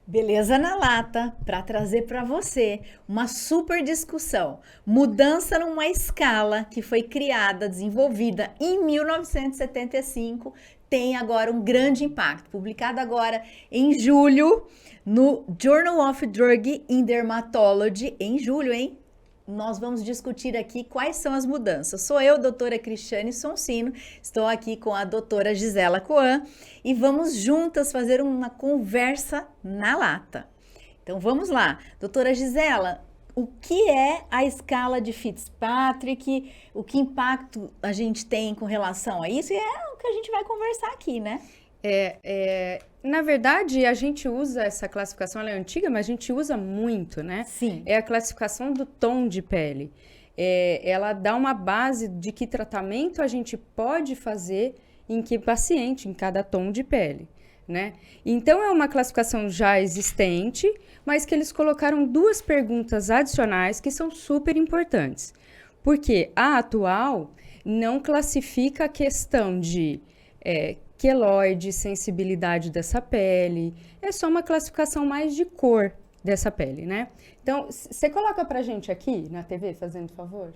Beleza na lata para trazer para você uma super discussão. Mudança numa escala que foi criada, desenvolvida em 1975, tem agora um grande impacto. Publicado agora em julho no Journal of Drug in Dermatology, em julho, hein? Nós vamos discutir aqui quais são as mudanças. Sou eu, doutora Cristiane Sonsino, estou aqui com a doutora Gisela Coan e vamos juntas fazer uma conversa na lata. Então vamos lá, doutora Gisela, o que é a escala de Fitzpatrick, o que impacto a gente tem com relação a isso e é o que a gente vai conversar aqui, né? Na verdade, a gente usa essa classificação, ela é antiga, mas a gente usa muito, né? Sim. É a classificação do tom de pele. Ela dá uma base de que tratamento a gente pode fazer em que paciente, em cada tom de pele, né? Então, é uma classificação já existente, mas que eles colocaram duas perguntas adicionais que são super importantes. Porque a atual não classifica a questão de queloide, sensibilidade dessa pele, é só uma classificação mais de cor dessa pele, né? Então, você coloca pra gente aqui na TV, fazendo favor?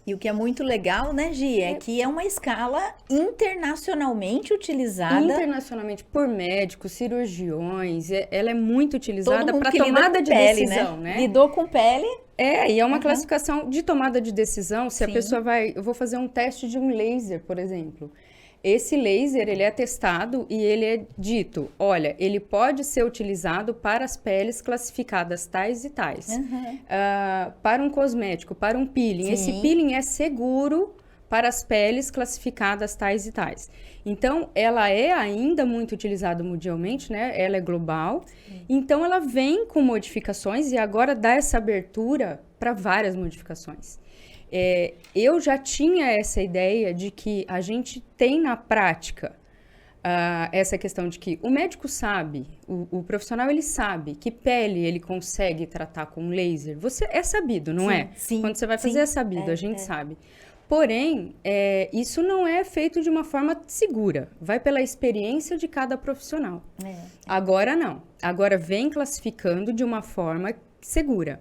E o que é muito legal, né, Gi, é que é uma escala internacionalmente utilizada. Internacionalmente por médicos, cirurgiões, ela é muito utilizada para lida tomada com de pele, decisão, né? Lidou com pele. E é uma classificação de tomada de decisão, se a Sim. pessoa eu vou fazer um teste de um laser, por exemplo. Esse laser, ele é testado e ele é dito, olha, ele pode ser utilizado para as peles classificadas tais e tais. Para um cosmético, para um peeling. Sim. Esse peeling é seguro para as peles classificadas tais e tais. Então, ela é ainda muito utilizada mundialmente, né? Ela é global. Sim. Então, ela vem com modificações e agora dá essa abertura para várias modificações. Eu já tinha essa ideia de que a gente tem na prática essa questão de que o médico sabe, o profissional ele sabe que pele ele consegue tratar com laser. É sabido, não é? Sim. Quando você vai fazer é sabido, a gente sabe. Porém, isso não é feito de uma forma segura. Vai pela experiência de cada profissional. Agora não. Agora vem classificando de uma forma segura.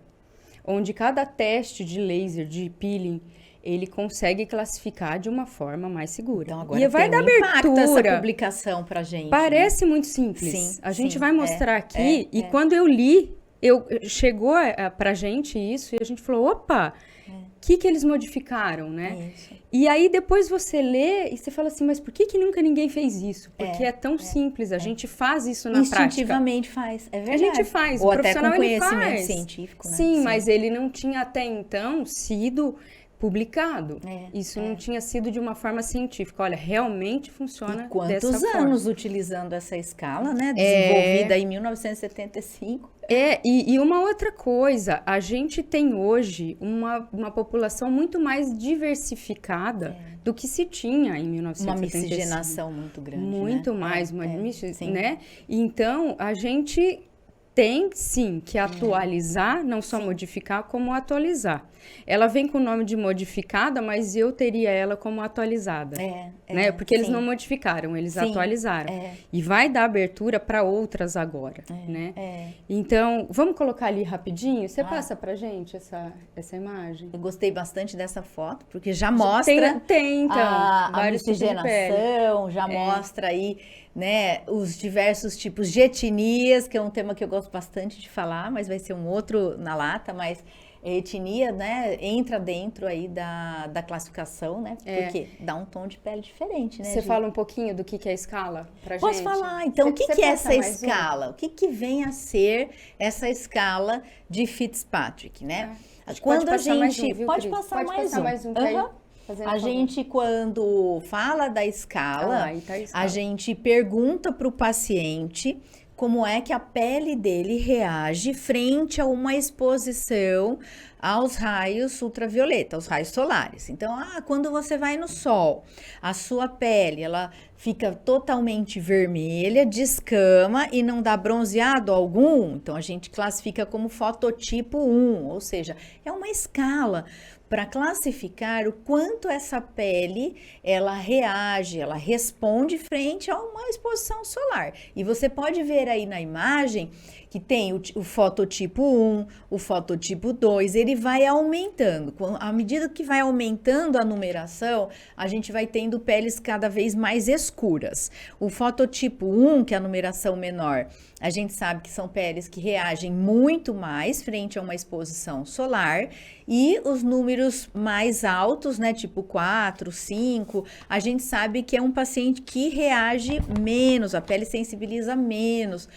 Onde cada teste de laser, de peeling, ele consegue classificar de uma forma mais segura. Então agora e vai dar abertura. Essa publicação pra gente. Parece muito simples. Sim, a gente vai mostrar aqui e quando quando eu li, chegou pra gente isso e a gente falou, opa, o que eles modificaram, né? Isso. E aí depois você lê e você fala assim, mas por que nunca ninguém fez isso? Porque é tão simples, a gente faz isso na prática. Instintivamente faz, é verdade. A gente faz, ou o até profissional com conhecimento ele faz. científico, né? Sim, mas ele não tinha até então sido publicado. Isso não tinha sido de uma forma científica. Olha, realmente funciona dessa forma. Quantos anos utilizando essa escala, né? Desenvolvida em 1975. E uma outra coisa, a gente tem hoje uma população muito mais diversificada do que se tinha em 1975. Uma miscigenação muito grande, muito né? mais, né? Então, a gente tem, sim, que atualizar, não só modificar, como atualizar. Ela vem com o nome de modificada, mas eu teria ela como atualizada. Né? Porque eles não modificaram, eles atualizaram. E vai dar abertura para outras agora, né? Então, vamos colocar ali rapidinho? Você passa pra gente essa imagem? Eu gostei bastante dessa foto, porque já mostra então, a miscigenação, já mostra aí, né, os diversos tipos de etnias, que é um tema que eu gosto bastante de falar, mas vai ser um outro na lata, mas etnia, né, entra dentro aí da classificação, né, porque dá um tom de pele diferente, né, Você fala um pouquinho do que é a escala pra gente? Posso falar, então, o que é essa escala? O que vem a ser essa escala de Fitzpatrick, né? Quando a gente... Pode passar mais um. A gente, quando fala da escala, a gente pergunta para o paciente como é que a pele dele reage frente a uma exposição aos raios ultravioleta, aos raios solares. Então, quando você vai no sol, a sua pele, ela fica totalmente vermelha, descama e não dá bronzeado algum, então a gente classifica como fototipo 1, ou seja, é uma escala para classificar o quanto essa pele ela reage, ela responde frente a uma exposição solar. E você pode ver aí na imagem que tem o fototipo 1, o fototipo 2, ele vai aumentando. À medida que vai aumentando a numeração, a gente vai tendo peles cada vez mais escuras. O fototipo 1, que é a numeração menor, a gente sabe que são peles que reagem muito mais frente a uma exposição solar, e os números mais altos, né, tipo 4, 5, a gente sabe que é um paciente que reage menos, a pele sensibiliza menos,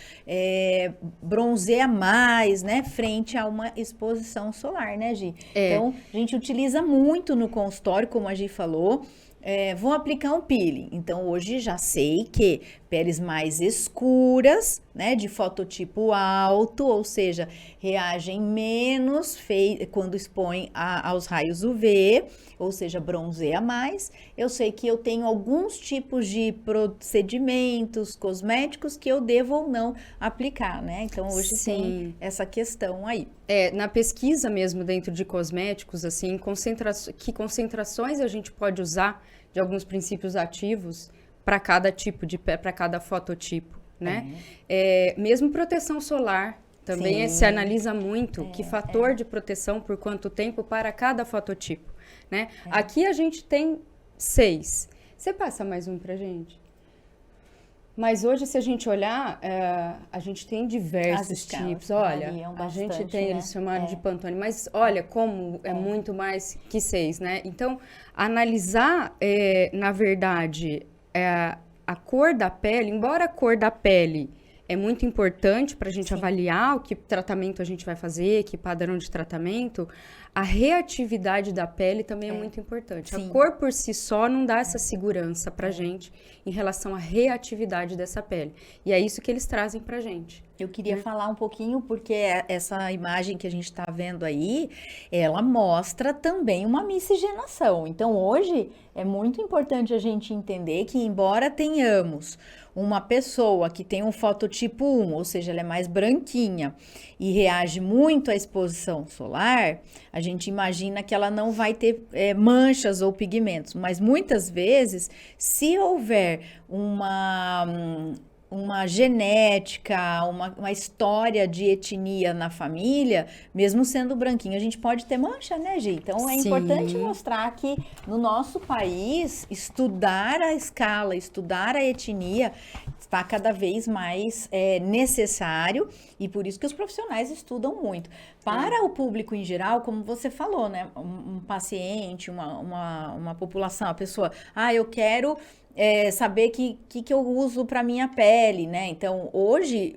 bronzeia mais, né, frente a uma exposição solar, né, Gi? Então, a gente utiliza muito no consultório, como a Gi falou, vou aplicar um peeling. Então, hoje já sei que peles mais escuras, né, de fototipo alto, ou seja, reagem menos quando expõem aos raios UV, ou seja, bronzeia mais. Eu sei que eu tenho alguns tipos de procedimentos cosméticos que eu devo ou não aplicar, né? Então, hoje tem essa questão aí. Na pesquisa mesmo dentro de cosméticos, assim, que concentrações a gente pode usar de alguns princípios ativos para cada tipo de pele, para cada fototipo, né? Mesmo proteção solar, também se analisa muito que fator de proteção por quanto tempo para cada fototipo, né? Aqui a gente tem 6. Você passa mais um pra gente? Mas hoje, se a gente olhar, a gente tem diversos tipos. Olha, a gente tem, eles chamaram de Pantone, mas olha como é muito mais que 6, né? Então, analisar, na verdade, a cor da pele, embora a cor da pele é muito importante para a gente avaliar o que tratamento a gente vai fazer, que padrão de tratamento, a reatividade da pele também é muito importante. A cor por si só não dá essa segurança para a gente em relação à reatividade dessa pele. E é isso que eles trazem para a gente. Eu queria falar um pouquinho, porque essa imagem que a gente está vendo aí, ela mostra também uma miscigenação. Então, hoje, é muito importante a gente entender que, embora tenhamos uma pessoa que tem um fototipo 1, ou seja, ela é mais branquinha e reage muito à exposição solar, a gente imagina que ela não vai ter manchas ou pigmentos. Mas, muitas vezes, se houver uma genética, uma história de etnia na família, mesmo sendo branquinho, a gente pode ter mancha, né, Gi? Então, é importante mostrar que no nosso país, estudar a escala, estudar a etnia, está cada vez mais necessário, e por isso que os profissionais estudam muito. Para o público em geral, como você falou, né, um paciente, uma população, a pessoa, eu quero saber que eu uso para minha pele, né? Então, hoje,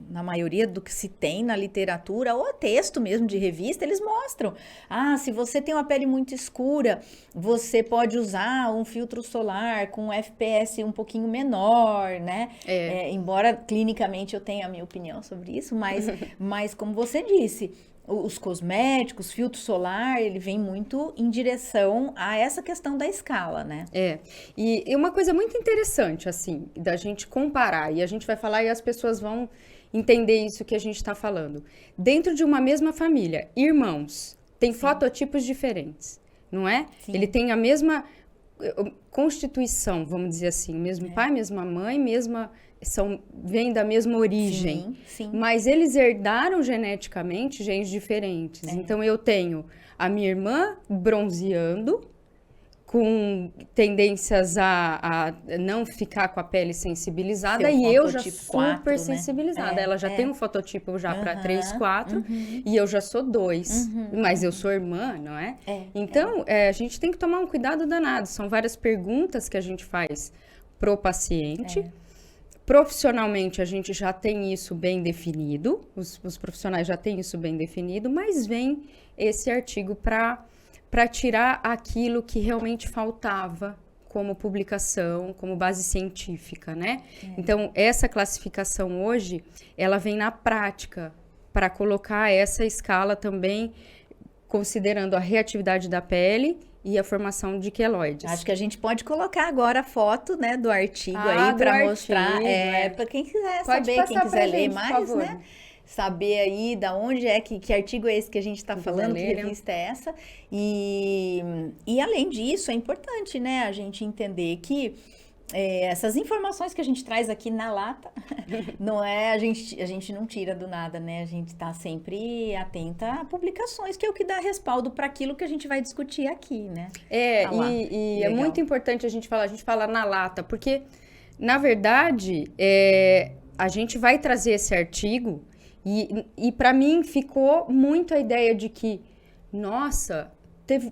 na maioria do que se tem na literatura, ou texto mesmo de revista, eles mostram. Se você tem uma pele muito escura, você pode usar um filtro solar com FPS um pouquinho menor, né? Embora clinicamente eu tenha a minha opinião sobre isso, mas como você disse, os cosméticos, filtro solar, ele vem muito em direção a essa questão da escala, né? E uma coisa muito interessante, assim, da gente comparar, e a gente vai falar e as pessoas vão entender isso que a gente está falando. Dentro de uma mesma família, irmãos, tem fototipos diferentes, não é? Sim. Ele tem a mesma constituição, vamos dizer assim, mesmo pai, mesma mãe, vêm da mesma origem, mas eles herdaram geneticamente genes diferentes. Então, eu tenho a minha irmã bronzeando, com tendências a não ficar com a pele sensibilizada, e eu já super sensibilizada. Ela já tem um fototipo já para 3, 4, e eu já sou 2, mas eu sou irmã, não é? Então, a gente tem que tomar um cuidado danado. São várias perguntas que a gente faz pro paciente. Profissionalmente, a gente já tem isso bem definido, os profissionais já têm isso bem definido, mas vem esse artigo para tirar aquilo que realmente faltava como publicação, como base científica, né? Então, essa classificação hoje, ela vem na prática para colocar essa escala também considerando a reatividade da pele e a formação de queloides. Acho que a gente pode colocar agora a foto, né, do artigo aí para mostrar, para quem quiser saber, quem quiser ler mais, né? Saber aí da onde é, que artigo é esse que a gente está falando, que revista é essa. E além disso, é importante, né, a gente entender que essas informações que a gente traz aqui na lata, não é, a gente não tira do nada, né? A gente está sempre atenta a publicações, que é o que dá respaldo para aquilo que a gente vai discutir aqui, né? E é muito importante a gente fala na lata, porque, na verdade, a gente vai trazer esse artigo e para mim ficou muito a ideia de que, nossa,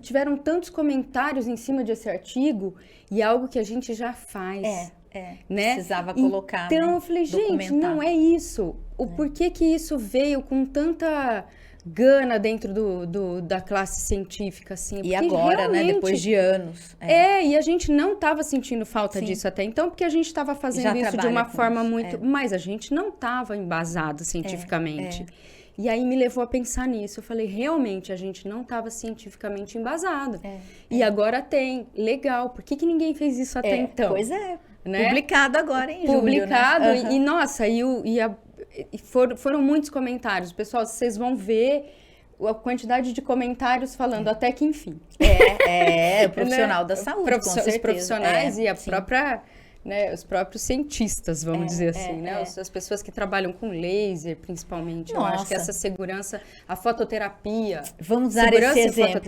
tiveram tantos comentários em cima desse artigo e é algo que a gente já faz. Né? Precisava colocar. Então, eu falei, gente, não é isso. O porquê que isso veio com tanta gana dentro da classe científica, assim? E agora, né? Depois de anos. E a gente não estava sentindo falta disso até então, porque a gente estava fazendo isso de uma forma muito... Mas a gente não estava embasado cientificamente. E aí me levou a pensar nisso. Eu falei, realmente, a gente não estava cientificamente embasado. E agagora tem. Legal. Por que ninguém fez isso até então? Pois é. Né? Publicado agora em julho, Publicado. né? E nossa, foram muitos comentários. Pessoal, vocês vão ver a quantidade de comentários falando até que enfim. O profissional da saúde, com certeza. Os profissionais e a própria... Né, os próprios cientistas, vamos dizer assim, né? As pessoas que trabalham com laser, principalmente. Eu acho que essa segurança, a fototerapia... Vamos dar esse exemplo.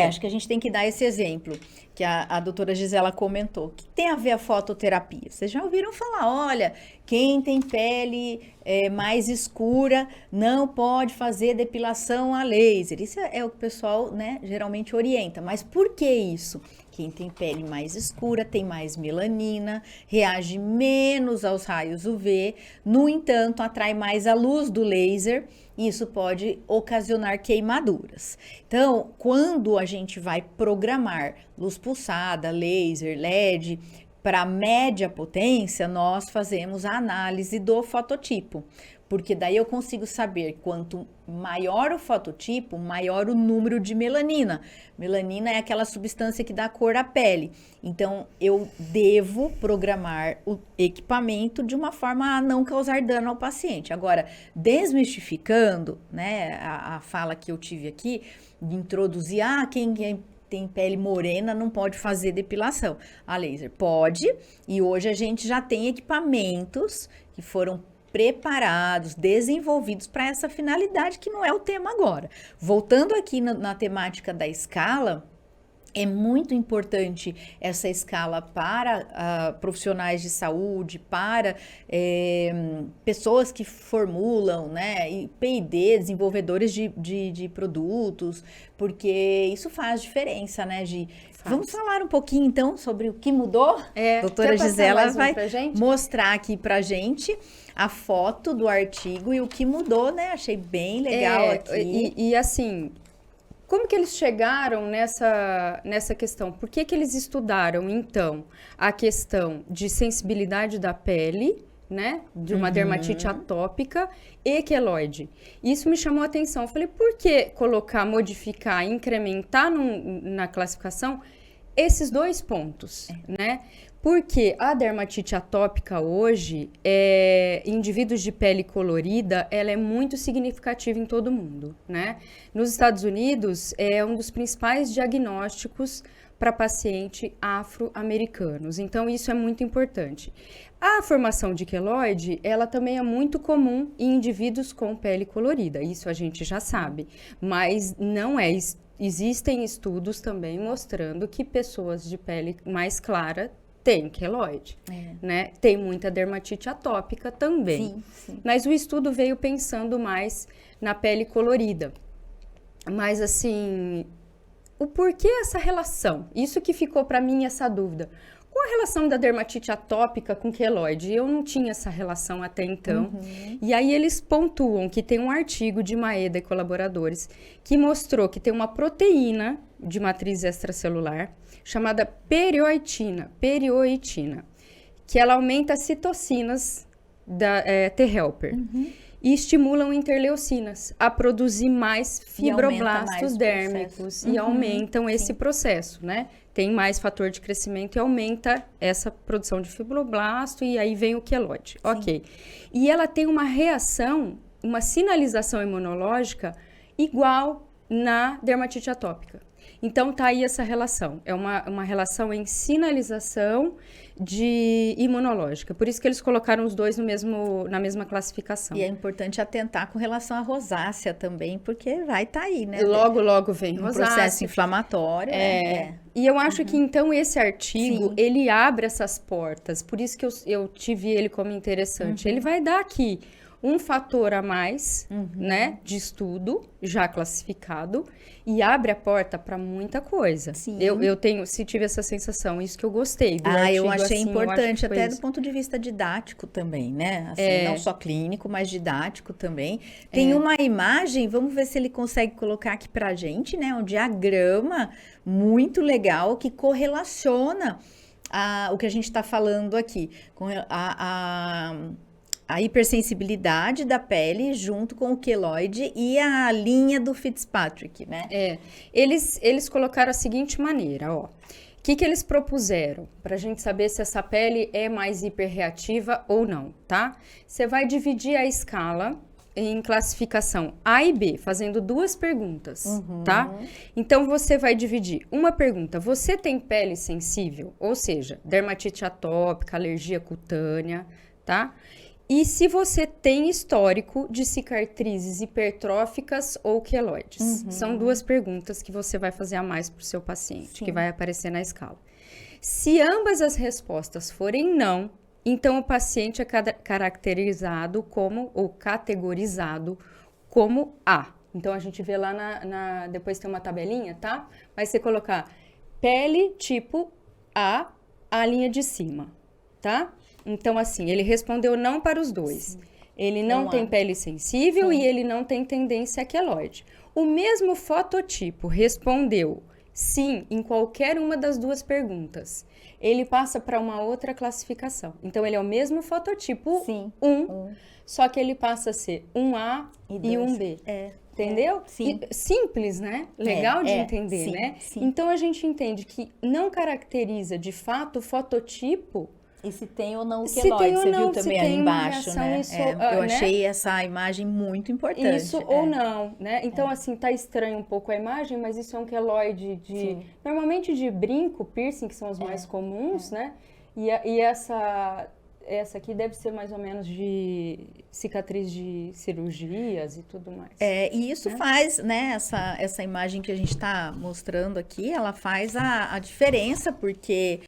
Acho que a gente tem que dar esse exemplo, que a doutora Gisela comentou. O que tem a ver a fototerapia? Vocês já ouviram falar, olha, quem tem pele mais escura não pode fazer depilação a laser. Isso é o que o pessoal, né, geralmente orienta. Mas por que isso? Quem tem pele mais escura tem mais melanina, reage menos aos raios UV, no entanto, atrai mais a luz do laser e isso pode ocasionar queimaduras. Então, quando a gente vai programar luz pulsada, laser, LED, para média potência, nós fazemos a análise do fototipo. Porque daí eu consigo saber quanto maior o fototipo, maior o número de melanina. Melanina é aquela substância que dá cor à pele. Então, eu devo programar o equipamento de uma forma a não causar dano ao paciente. Agora, desmistificando, né, a fala que eu tive aqui, de introduzir, quem tem pele morena não pode fazer depilação a laser. Pode, e hoje a gente já tem equipamentos que foram preparados, desenvolvidos para essa finalidade, que não é o tema agora. Voltando aqui na temática da escala, é muito importante essa escala para profissionais de saúde, para pessoas que formulam, né, e P&D, desenvolvedores de produtos, porque isso faz diferença, né, Gi? Vamos falar um pouquinho, então, sobre o que mudou? Doutora Gisela vai mostrar aqui pra gente a foto do artigo e o que mudou, né? Achei bem legal aqui. E assim, como que eles chegaram nessa questão? Por que eles estudaram, então, a questão de sensibilidade da pele, né, de uma dermatite atópica e queloide? Isso me chamou a atenção. Eu falei, por que modificar, incrementar na classificação esses dois pontos, né? Porque a dermatite atópica hoje, indivíduos de pele colorida, ela é muito significativa em todo mundo, né? Nos Estados Unidos, é um dos principais diagnósticos para pacientes afro-americanos. Então, isso é muito importante. A formação de queloide, ela também é muito comum em indivíduos com pele colorida. Isso a gente já sabe, mas não é. Existem estudos também mostrando que pessoas de pele mais clara têm queloide, né? Tem muita dermatite atópica também. Sim. Mas o estudo veio pensando mais na pele colorida. Mas assim, o porquê essa relação? Isso que ficou para mim essa dúvida. Qual a relação da dermatite atópica com queloide? Eu não tinha essa relação até então. E aí eles pontuam que tem um artigo de Maeda e colaboradores que mostrou que tem uma proteína de matriz extracelular chamada perioitina, que ela aumenta as citocinas da T-helper. e estimulam interleucinas a produzir mais E aumenta mais fibroblastos o dérmicos processo. e aumentam esse processo, né? Tem mais fator de crescimento e aumenta essa produção de fibroblasto e aí vem o queloide. Ok. E ela tem uma reação, uma sinalização imunológica igual na dermatite atópica. Então, tá aí essa relação. É uma relação em sinalização de imunológica. Por isso que eles colocaram os dois na mesma classificação. E é importante atentar com relação à rosácea também, porque vai estar aí, né? Logo, logo vem Um rosácea. processo inflamatório. E eu acho que, então, esse artigo, Sim. ele abre essas portas. Por isso que eu tive ele como interessante. Ele vai dar aqui um fator a mais, né, de estudo, já classificado, e abre a porta para muita coisa. Sim. Eu tive essa sensação, isso que eu gostei do Eu artigo, achei assim, importante, eu acho que foi até isso. do ponto de vista didático também, né? Assim, não só clínico, mas didático também. Tem uma imagem, vamos ver se ele consegue colocar aqui pra gente, né? Um diagrama muito legal que correlaciona o que a gente está falando aqui, com a hipersensibilidade da pele junto com o queloide e a linha do Fitzpatrick, né? Eles colocaram a seguinte maneira, ó. O que eles propuseram? Para a gente saber se essa pele é mais hiperreativa ou não, tá? Você vai dividir a escala em classificação A e B, fazendo duas perguntas, tá? Então, você vai dividir uma pergunta. Você tem pele sensível? Ou seja, dermatite atópica, alergia cutânea, tá? E se você tem histórico de cicatrizes hipertróficas ou queloides? São duas perguntas que você vai fazer a mais para o seu paciente, que vai aparecer na escala. Se ambas as respostas forem não, então o paciente é caracterizado como, ou categorizado como A. Então, a gente vê lá depois tem uma tabelinha, tá? Vai você colocar pele tipo a linha de cima, tá? Então, assim, ele respondeu não para os dois. Sim. Ele não tem pele sensível e ele não tem tendência a queloide. O mesmo fototipo respondeu sim em qualquer uma das duas perguntas. Ele passa para uma outra classificação. Então, ele é o mesmo fototipo 1, só que ele passa a ser um A e um B. Entendeu? Sim. Simples, né? Legal de entender, sim, né? Sim. Então, a gente entende que não caracteriza, de fato, o fototipo. E se tem ou não o queloide, você viu também ali embaixo, né? Eu achei essa imagem muito importante. Isso ou não, né? Então, assim, tá estranho um pouco a imagem, mas isso é um queloide normalmente de brinco, piercing, que são os mais comuns, né? E essa aqui deve ser mais ou menos de cicatriz de cirurgias e tudo mais. E isso faz, né, essa imagem que a gente está mostrando aqui, ela faz a diferença, porque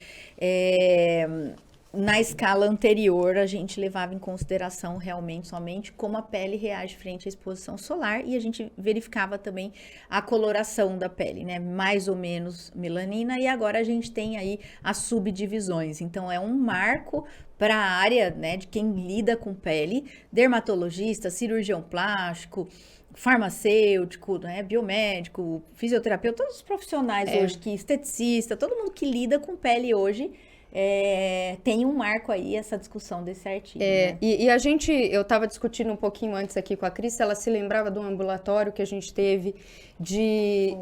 na escala anterior, a gente levava em consideração realmente somente como a pele reage frente à exposição solar e a gente verificava também a coloração da pele, né? Mais ou menos melanina, e agora a gente tem aí as subdivisões. Então, é um marco para a área, né, de quem lida com pele, dermatologista, cirurgião plástico, farmacêutico, né, biomédico, fisioterapeuta, todos os profissionais hoje, que esteticista, todo mundo que lida com pele hoje, tem um marco aí, essa discussão desse artigo. Né? Eu estava discutindo um pouquinho antes aqui com a Cris, ela se lembrava de um ambulatório que a gente teve de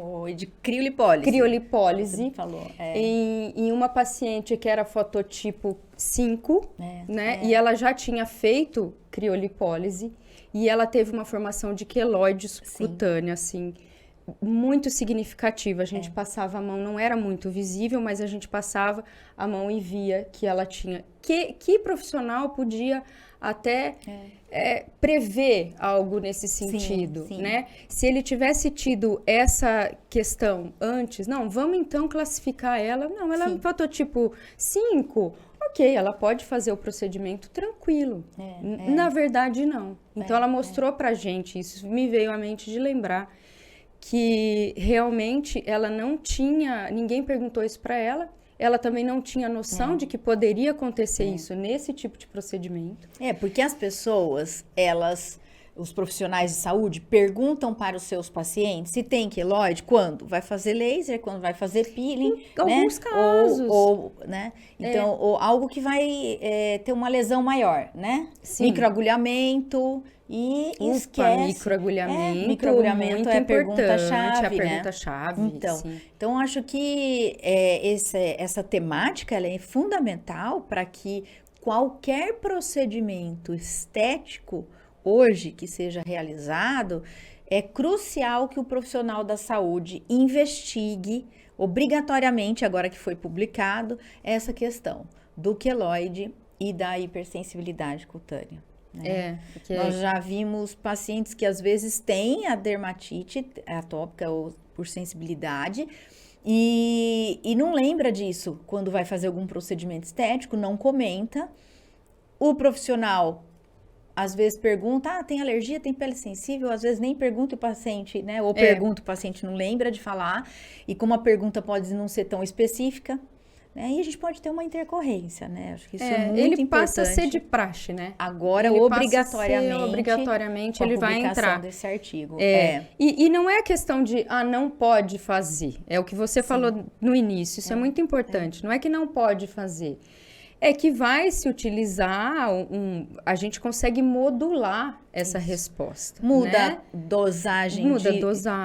criolipólise. Criolipólise. Falou. Em uma paciente que era fototipo 5, né? E ela já tinha feito criolipólise e ela teve uma formação de queloide subcutânea, assim, muito significativa. A gente passava a mão, não era muito visível, mas a gente passava a mão e via que ela tinha. Que profissional podia até prever algo nesse sentido, né? Se ele tivesse tido essa questão antes, não, vamos então classificar ela. Não, ela é um fototipo 5. Ok, ela pode fazer o procedimento tranquilo. Na verdade, não. Então, ela mostrou pra gente, isso me veio à mente de lembrar, que realmente ela não tinha, ninguém perguntou isso para ela também não tinha noção de que poderia acontecer isso nesse tipo de procedimento. Porque as pessoas, elas os profissionais de saúde perguntam para os seus pacientes se tem queloide, quando vai fazer laser, quando vai fazer peeling, Em alguns casos. Né? Então, ou algo que vai ter uma lesão maior, né? Sim. Microagulhamento e esquece. Microagulhamento, microagulhamento muito é a importante, pergunta-chave, a né? pergunta-chave, Então, sim. então acho que essa temática ela é fundamental para que qualquer procedimento estético hoje que seja realizado, é crucial que o profissional da saúde investigue obrigatoriamente, agora que foi publicado, essa questão do queloide e da hipersensibilidade cutânea. Né? Porque... Nós já vimos pacientes que às vezes têm a dermatite atópica ou por sensibilidade e não lembra disso quando vai fazer algum procedimento estético, não comenta. O profissional às vezes pergunta, tem alergia, tem pele sensível, às vezes nem pergunta o paciente, né? Ou pergunta, o paciente não lembra de falar, e como a pergunta pode não ser tão específica, né? E a gente pode ter uma intercorrência, né? Acho que isso é muito ele importante. passa a ser de praxe, né? Agora, ele obrigatoriamente, ele vai entrar desse artigo. E não é questão de, não pode fazer. É o que você falou no início, isso é muito importante. Não é que não pode fazer. É que vai se utilizar, a gente consegue modular essa resposta. Muda né? dosagem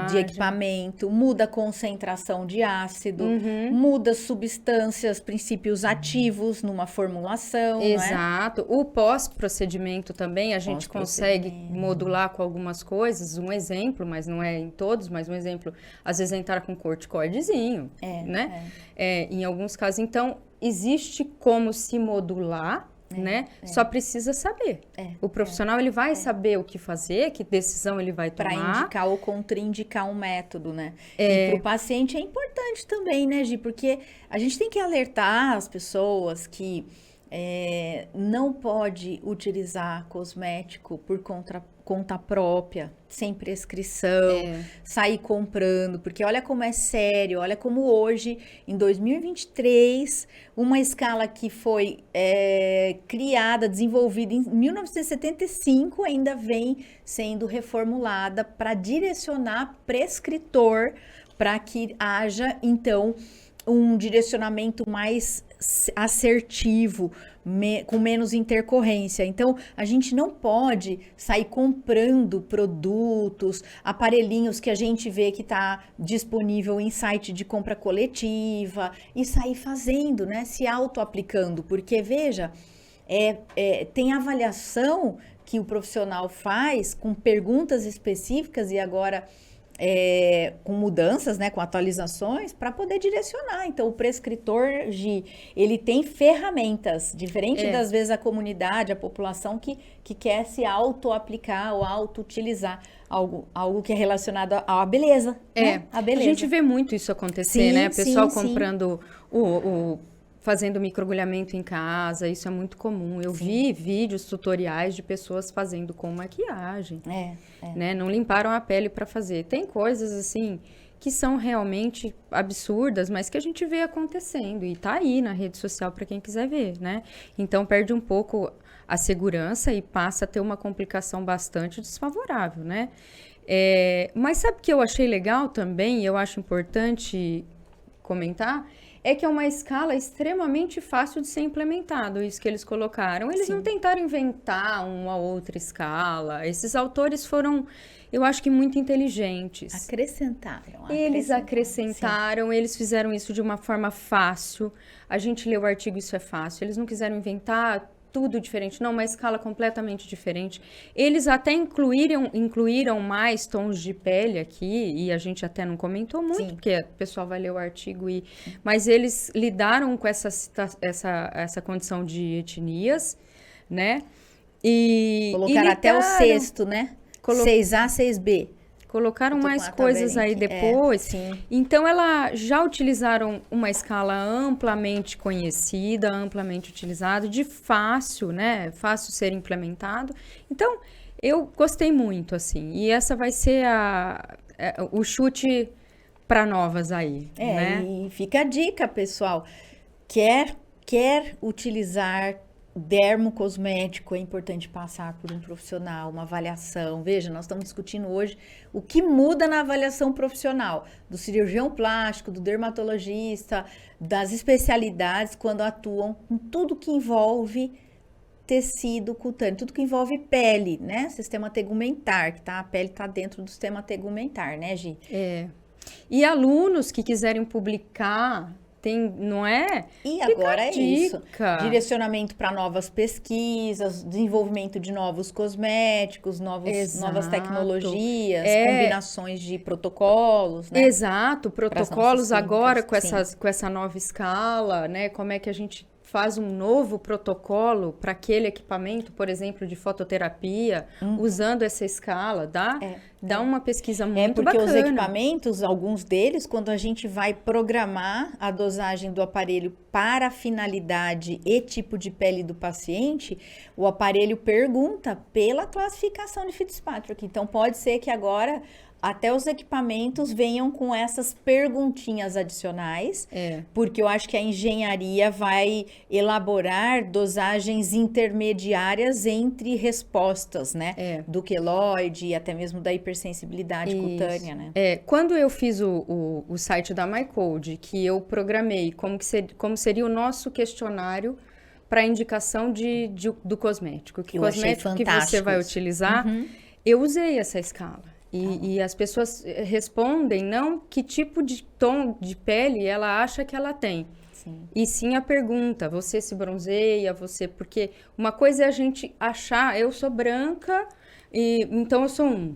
de equipamento, muda a concentração de ácido, muda substâncias, princípios ativos numa formulação. Exato. Não é? O pós-procedimento também a gente consegue modular com algumas coisas. Um exemplo, mas não é em todos, mas um exemplo, às vezes entrar com corticoidezinho, né? Em alguns casos. Então, existe como se modular, né? Só precisa saber. O profissional, ele vai saber o que fazer, que decisão ele vai tomar. Para indicar ou contraindicar um método, né? E para o paciente é importante também, né, Gi? Porque a gente tem que alertar as pessoas que não pode utilizar cosmético por conta própria, sem prescrição, sair comprando, porque olha como é sério, olha como hoje, em 2023, uma escala que foi criada, desenvolvida em 1975, ainda vem sendo reformulada para direcionar prescritor para que haja, então, um direcionamento mais assertivo, com menos intercorrência. Então, a gente não pode sair comprando produtos, aparelhinhos que a gente vê que está disponível em site de compra coletiva e sair fazendo, né? Se auto-aplicando, porque, veja, tem avaliação que o profissional faz com perguntas específicas e agora... com mudanças, né, com atualizações, para poder direcionar. Então, o prescritor, ele tem ferramentas, diferente das vezes a comunidade, a população que quer se auto-aplicar ou auto-utilizar algo que é relacionado à beleza. Né? A beleza. A gente vê muito isso acontecer, né? O pessoal comprando fazendo microagulhamento em casa, isso é muito comum. Eu vi vídeos, tutoriais de pessoas fazendo com maquiagem, né? Não limparam a pele para fazer. Tem coisas assim que são realmente absurdas, mas que a gente vê acontecendo e tá aí na rede social para quem quiser ver, né? Então perde um pouco a segurança e passa a ter uma complicação bastante desfavorável, né? Mas sabe o que eu achei legal também, eu acho importante comentar? É que é uma escala extremamente fácil de ser implementado, isso que eles colocaram. Eles não tentaram inventar uma outra escala. Esses autores foram, eu acho que muito inteligentes. Eles acrescentaram, eles fizeram isso de uma forma fácil. A gente lê o artigo, isso é fácil. Eles não quiseram inventar tudo diferente, não, uma escala completamente diferente. Eles até incluíram mais tons de pele aqui, e a gente até não comentou muito, porque o pessoal vai ler o artigo, mas eles lidaram com essa condição de etnias, né? Colocaram até o sexto, né? 6A, 6B. Colocaram mais coisas aí depois. Então, já utilizaram uma escala amplamente conhecida, amplamente utilizada, de fácil, né? Fácil ser implementado. Então, eu gostei muito, assim. E essa vai ser o chute para novas aí, né? E fica a dica, pessoal. Quer utilizar dermocosmético é importante passar por um profissional, uma avaliação. Veja, nós estamos discutindo hoje o que muda na avaliação profissional do cirurgião plástico, do dermatologista, das especialidades quando atuam com tudo que envolve tecido cutâneo, tudo que envolve pele, né? Sistema tegumentar, que tá, a pele está dentro do sistema tegumentar, né, Gi? E alunos que quiserem publicar, não é? E agora é isso. Direcionamento para novas pesquisas, desenvolvimento de novos cosméticos, novas tecnologias, combinações de protocolos, né? Exato, protocolos agora com essa nova escala, né? Como é que a gente faz um novo protocolo para aquele equipamento, por exemplo, de fototerapia, usando essa escala, dá uma pesquisa muito bacana. Porque os equipamentos, alguns deles, quando a gente vai programar a dosagem do aparelho para a finalidade e tipo de pele do paciente, o aparelho pergunta pela classificação de Fitzpatrick. Então, pode ser que agora até os equipamentos venham com essas perguntinhas adicionais, porque eu acho que a engenharia vai elaborar dosagens intermediárias entre respostas, né? Do queloide e até mesmo da hipersensibilidade cutânea, né? Quando eu fiz o site da MyCode, que eu programei como seria o nosso questionário para indicação do cosmético, que cosmético que você vai utilizar, eu usei essa escala. E as pessoas respondem não que tipo de tom de pele ela acha que ela tem. Sim. E sim a pergunta, você se bronzeia, porque uma coisa é a gente achar, eu sou branca, então eu sou 1.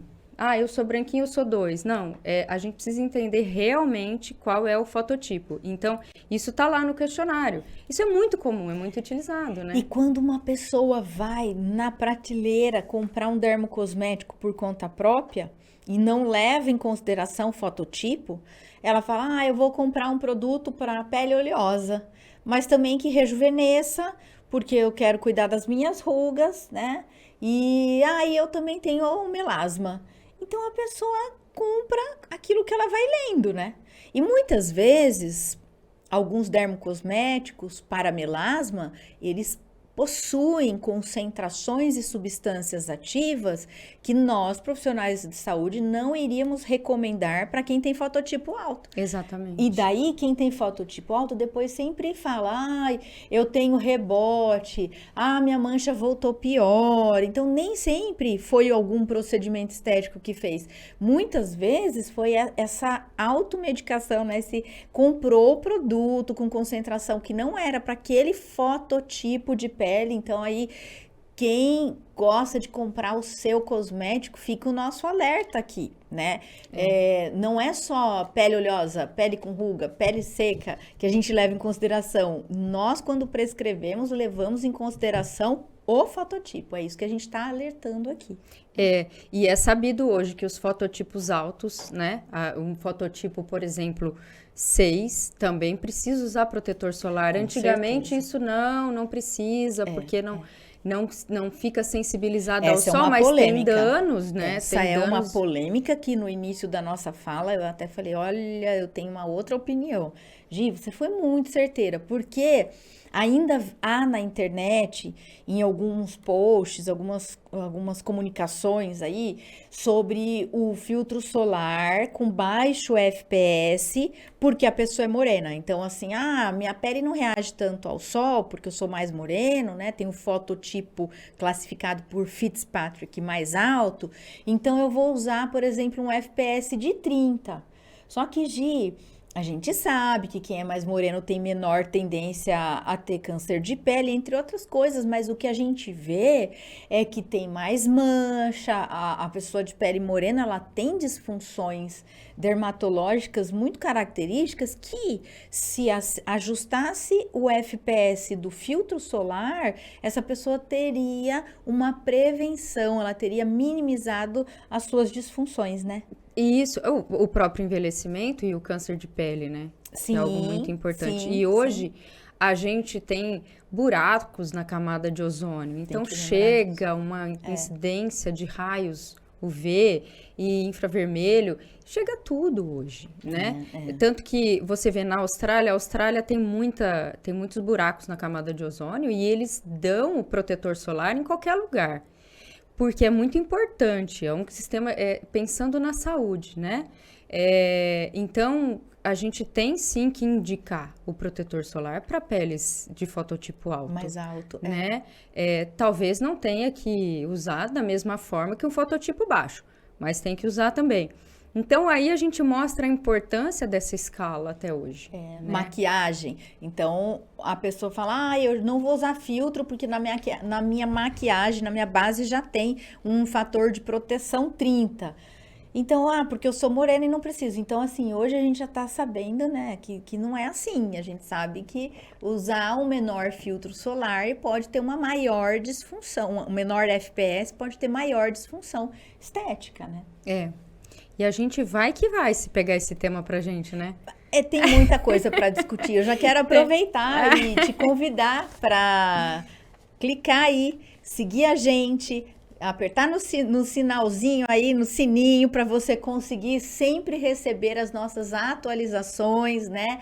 Eu sou branquinho, eu sou 2. Não, a gente precisa entender realmente qual é o fototipo. Então, isso tá lá no questionário. Isso é muito comum, é muito utilizado, né? E quando uma pessoa vai na prateleira comprar um dermocosmético por conta própria e não leva em consideração o fototipo, ela fala, eu vou comprar um produto para pele oleosa, mas também que rejuvenesça, porque eu quero cuidar das minhas rugas, né? E eu também tenho melasma. Então, a pessoa compra aquilo que ela vai lendo, né? E muitas vezes, alguns dermocosméticos para melasma, eles possuem concentrações e substâncias ativas que nós, profissionais de saúde, não iríamos recomendar para quem tem fototipo alto. Exatamente. E daí, quem tem fototipo alto, depois sempre fala, eu tenho rebote, minha mancha voltou pior. Então, nem sempre foi algum procedimento estético que fez. Muitas vezes foi essa automedicação, né? Se comprou o produto com concentração que não era para aquele fototipo de pele. Então, aí, quem gosta de comprar o seu cosmético, fica o nosso alerta aqui, né? Não é só pele oleosa, pele com ruga, pele seca, que a gente leva em consideração. Nós, quando prescrevemos, levamos em consideração o fototipo. É isso que a gente está alertando aqui. E é sabido hoje que os fototipos altos, né? Um fototipo, por exemplo, 6, também precisa usar protetor solar. Com Antigamente certeza. Isso não precisa, porque não fica sensibilizado Essa ao sol, mas polêmica. Tem danos, né? Essa tem danos. Uma polêmica que no início da nossa fala eu até falei, olha, eu tenho uma outra opinião. Gi, você foi muito certeira, porque ainda há na internet, em alguns posts, algumas comunicações aí, sobre o filtro solar com baixo FPS, porque a pessoa é morena. Então, assim, minha pele não reage tanto ao sol, porque eu sou mais moreno, né? Tem um fototipo classificado por Fitzpatrick mais alto. Então, eu vou usar, por exemplo, um FPS de 30. Só que, Gi, a gente sabe que quem é mais moreno tem menor tendência a ter câncer de pele, entre outras coisas, mas o que a gente vê é que tem mais mancha, a pessoa de pele morena, ela tem disfunções dermatológicas muito características que, se ajustasse o FPS do filtro solar, essa pessoa teria uma prevenção, ela teria minimizado as suas disfunções, né? E isso, o próprio envelhecimento e o câncer de pele, né? Sim, é algo muito importante. Sim, e hoje a gente tem buracos na camada de ozônio. Então chega uma incidência de raios UV e infravermelho, chega tudo hoje, né? Tanto que você vê na Austrália, a Austrália tem muitos buracos na camada de ozônio e eles dão o protetor solar em qualquer lugar, porque é muito importante, é um sistema pensando na saúde, né? Então, a gente tem sim que indicar o protetor solar para peles de fototipo alto. Mais alto, né? Talvez não tenha que usar da mesma forma que um fototipo baixo, mas tem que usar também. Então, aí a gente mostra a importância dessa escala até hoje. Né? Maquiagem. Então, a pessoa fala, eu não vou usar filtro porque na minha maquiagem, na minha base já tem um fator de proteção 30. Então, porque eu sou morena e não preciso. Então, assim, hoje a gente já tá sabendo, né, que não é assim. A gente sabe que usar um menor filtro solar pode ter uma maior disfunção. Um menor FPS pode ter maior disfunção estética, né? E a gente vai se pegar esse tema pra gente, né? Tem muita coisa para discutir. Eu já quero aproveitar e te convidar para clicar aí, seguir a gente, apertar no sinalzinho aí, no sininho, para você conseguir sempre receber as nossas atualizações, né?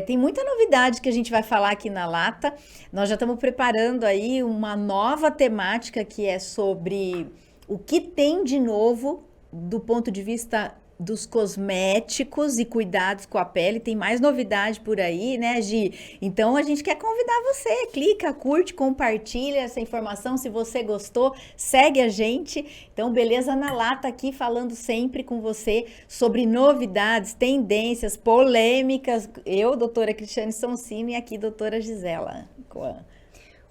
Tem muita novidade que a gente vai falar aqui na Lata. Nós já estamos preparando aí uma nova temática que é sobre o que tem de novo do ponto de vista dos cosméticos e cuidados com a pele. Tem mais novidade por aí, né, Gi? Então, a gente quer convidar você. Clica, curte, compartilha essa informação. Se você gostou, segue a gente. Então, Beleza na Lata aqui, falando sempre com você sobre novidades, tendências, polêmicas. Eu, doutora Cristiane Sonsino, e aqui, doutora Gisela Coan.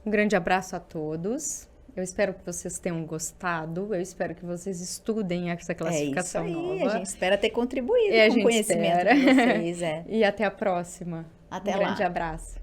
Um grande abraço a todos. Eu espero que vocês tenham gostado. Eu espero que vocês estudem essa classificação nova. A gente espera ter contribuído com o conhecimento de vocês. E até a próxima. Até lá. Um grande abraço.